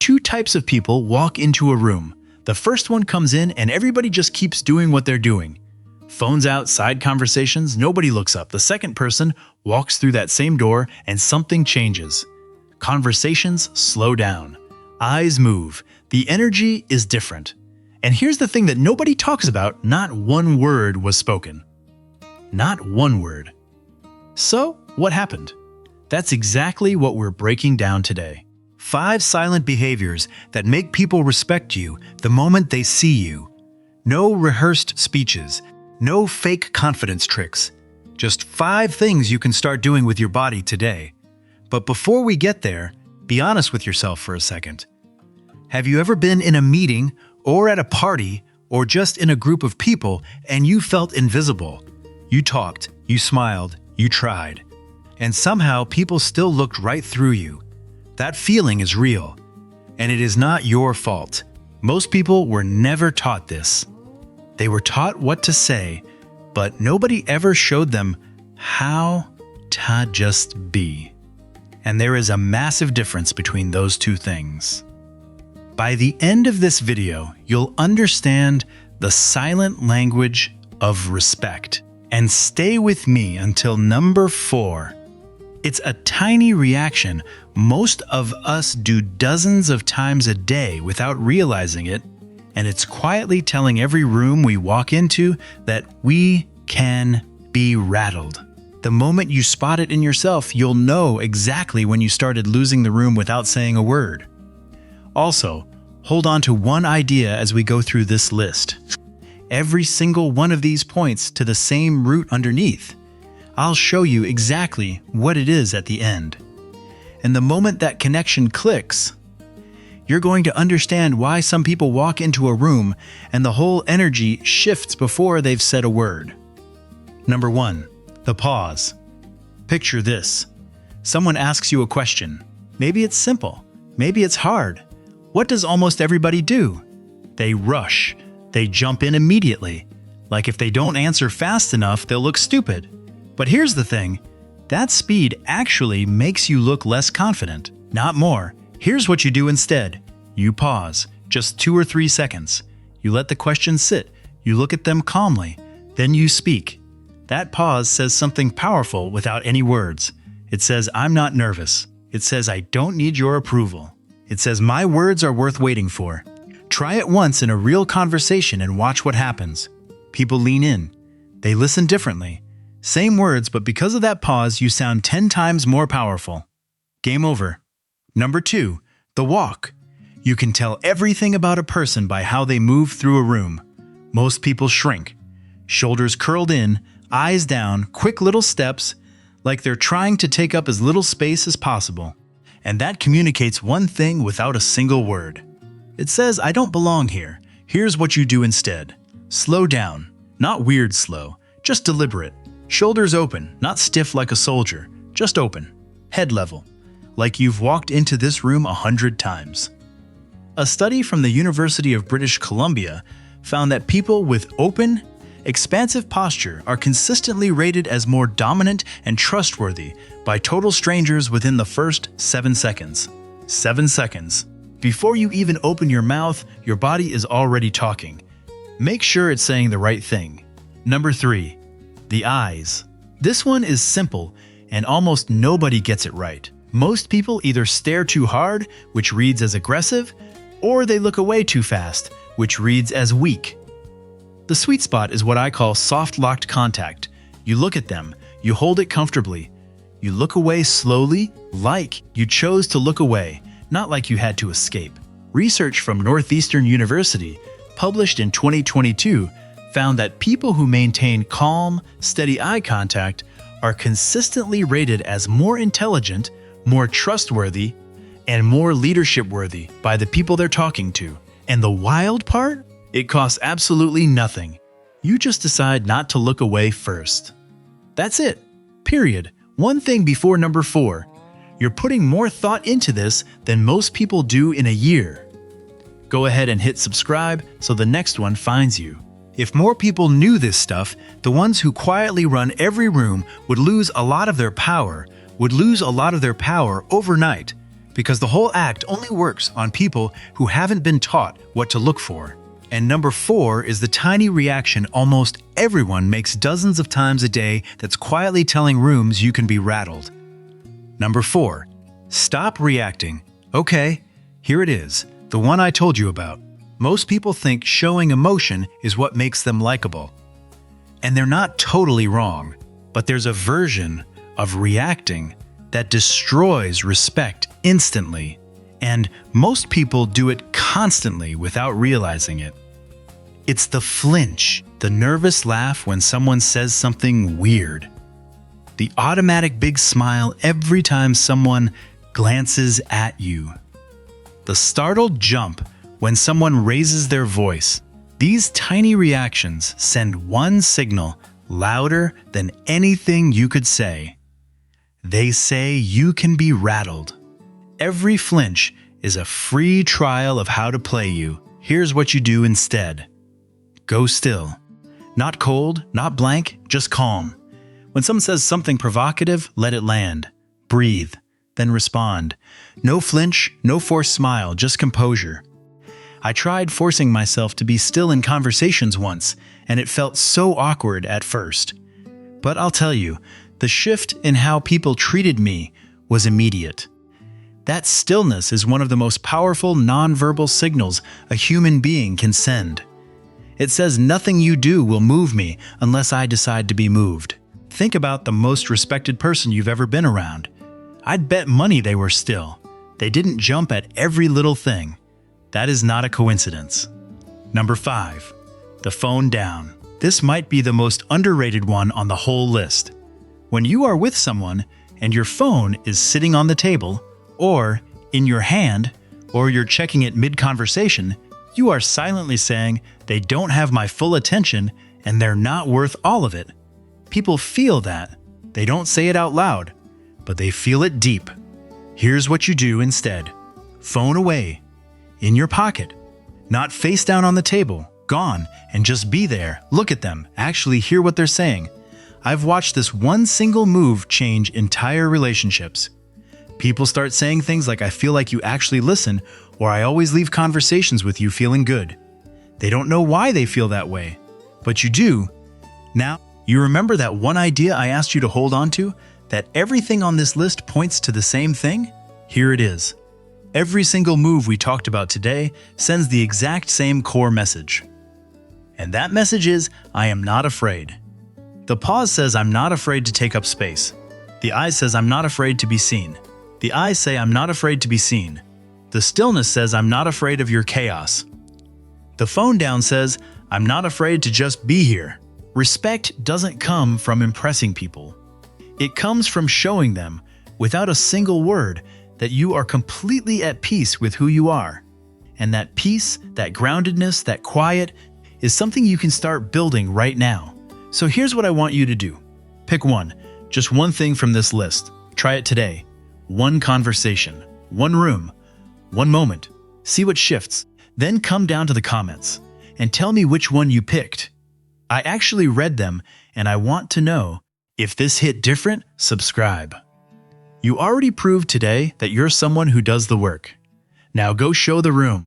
two types of people walk into a room. The first one comes in and everybody just keeps doing what they're doing. Phones out, side conversations, nobody looks up. The second person walks through that same door and something changes. Conversations slow down. Eyes move. The energy is different. And here's the thing that nobody talks about, not one word was spoken. Not one word. So, what happened? That's exactly what we're breaking down today. 5 silent behaviors that make people respect you the moment they see you. No rehearsed speeches, no fake confidence tricks. Just 5 things you can start doing with your body today. But before we get there, be honest with yourself for a second. Have you ever been in a meeting or at a party or just in a group of people and you felt invisible? You talked, you smiled, you tried, and somehow people still looked right through you. That feeling is real, and it is not your fault. Most people were never taught this. They were taught what to say, but nobody ever showed them how to just be. And there is a massive difference between those two things. By the end of this video, you'll understand the silent language of respect. And stay with me until number 4. It's a tiny reaction most of us do dozens of times a day without realizing it, and it's quietly telling every room we walk into that we can be rattled. The moment you spot it in yourself, you'll know exactly when you started losing the room without saying a word. Also, hold on to one idea as we go through this list. Every single one of these points to the same root underneath. I'll show you exactly what it is at the end. And the moment that connection clicks, you're going to understand why some people walk into a room and the whole energy shifts before they've said a word. Number 1, the pause. Picture this. Someone asks you a question. Maybe it's simple. Maybe it's hard. What does almost everybody do? They rush. They jump in immediately. Like if they don't answer fast enough, they'll look stupid. But here's the thing. That speed actually makes you look less confident, not more. Here's what you do instead. You pause, just 2 or 3 seconds. You let the question sit. You look at them calmly. Then you speak. That pause says something powerful without any words. It says, I'm not nervous. It says, I don't need your approval. It says, my words are worth waiting for. Try it once in a real conversation and watch what happens. People lean in. They listen differently. Same words, but because of that pause, you sound 10 times more powerful. Game over. Number 2, the walk. You can tell everything about a person by how they move through a room. Most people shrink. Shoulders curled in, eyes down, quick little steps, like they're trying to take up as little space as possible. And that communicates one thing without a single word. It says, I don't belong here. Here's what you do instead. Slow down. Not weird slow, just deliberate. Shoulders open, not stiff like a soldier, just open. Head level, like you've walked into this room 100 times. A study from the University of British Columbia found that people with open, expansive posture are consistently rated as more dominant and trustworthy by total strangers within the first 7 seconds. 7 seconds. Before you even open your mouth, your body is already talking. Make sure it's saying the right thing. Number 3, the eyes. This one is simple, and almost nobody gets it right. Most people either stare too hard, which reads as aggressive, or they look away too fast, which reads as weak. The sweet spot is what I call soft-locked contact. You look at them, you hold it comfortably. You look away slowly, like you chose to look away, not like you had to escape. Research from Northeastern University, published in 2022, found that people who maintain calm, steady eye contact are consistently rated as more intelligent, more trustworthy, and more leadership-worthy by the people they're talking to. And the wild part? It costs absolutely nothing. You just decide not to look away first. That's it. Period. One thing before number 4. You're putting more thought into this than most people do in a year. Go ahead and hit subscribe so the next one finds you. If more people knew this stuff, the ones who quietly run every room would lose a lot of their power overnight. because the whole act only works on people who haven't been taught what to look for. And number 4 is the tiny reaction almost everyone makes dozens of times a day that's quietly telling rooms you can be rattled. Number 4, stop reacting. Okay, here it is, the one I told you about. Most people think showing emotion is what makes them likable. And they're not totally wrong, but there's a version of reacting that destroys respect instantly. And most people do it constantly without realizing it. It's the flinch, the nervous laugh when someone says something weird. The automatic big smile every time someone glances at you. The startled jump when someone raises their voice. These tiny reactions send one signal louder than anything you could say. They say you can be rattled. Every flinch is a free trial of how to play you. Here's what you do instead. Go still. Not cold, not blank, just calm. When someone says something provocative, let it land. Breathe, then respond. No flinch, no forced smile, just composure. I tried forcing myself to be still in conversations once, and it felt so awkward at first. But I'll tell you, the shift in how people treated me was immediate. That stillness is one of the most powerful nonverbal signals a human being can send. It says nothing you do will move me unless I decide to be moved. Think about the most respected person you've ever been around. I'd bet money they were still. They didn't jump at every little thing. That is not a coincidence. Number 5, the phone down. This might be the most underrated one on the whole list. When you are with someone and your phone is sitting on the table, or in your hand, or you're checking it mid-conversation, you are silently saying, they don't have my full attention and they're not worth all of it. People feel that. They don't say it out loud, but they feel it deep. Here's what you do instead. Phone away. In your pocket. Not face down on the table. Gone. And just be there. Look at them. Actually hear what they're saying. I've watched this one single move change entire relationships. People start saying things like, I feel like you actually listen, or I always leave conversations with you feeling good. They don't know why they feel that way, but you do. Now, you remember that one idea I asked you to hold on to? That everything on this list points to the same thing? Here it is. Every single move we talked about today sends the exact same core message. And that message is, I am not afraid. The pause says, I'm not afraid to take up space. The I says, I'm not afraid to be seen. The I say, I'm not afraid to be seen. The stillness says, I'm not afraid of your chaos. The phone down says, I'm not afraid to just be here. Respect doesn't come from impressing people. It comes from showing them, without a single word, that you are completely at peace with who you are. And that peace, that groundedness, that quiet, is something you can start building right now. So here's what I want you to do. Pick one, just one thing from this list. Try it today. One conversation, one room, one moment. See what shifts. Then come down to the comments and tell me which one you picked. I actually read them, and I want to know. If this hit different, subscribe. You already proved today that you're someone who does the work. Now go show the room.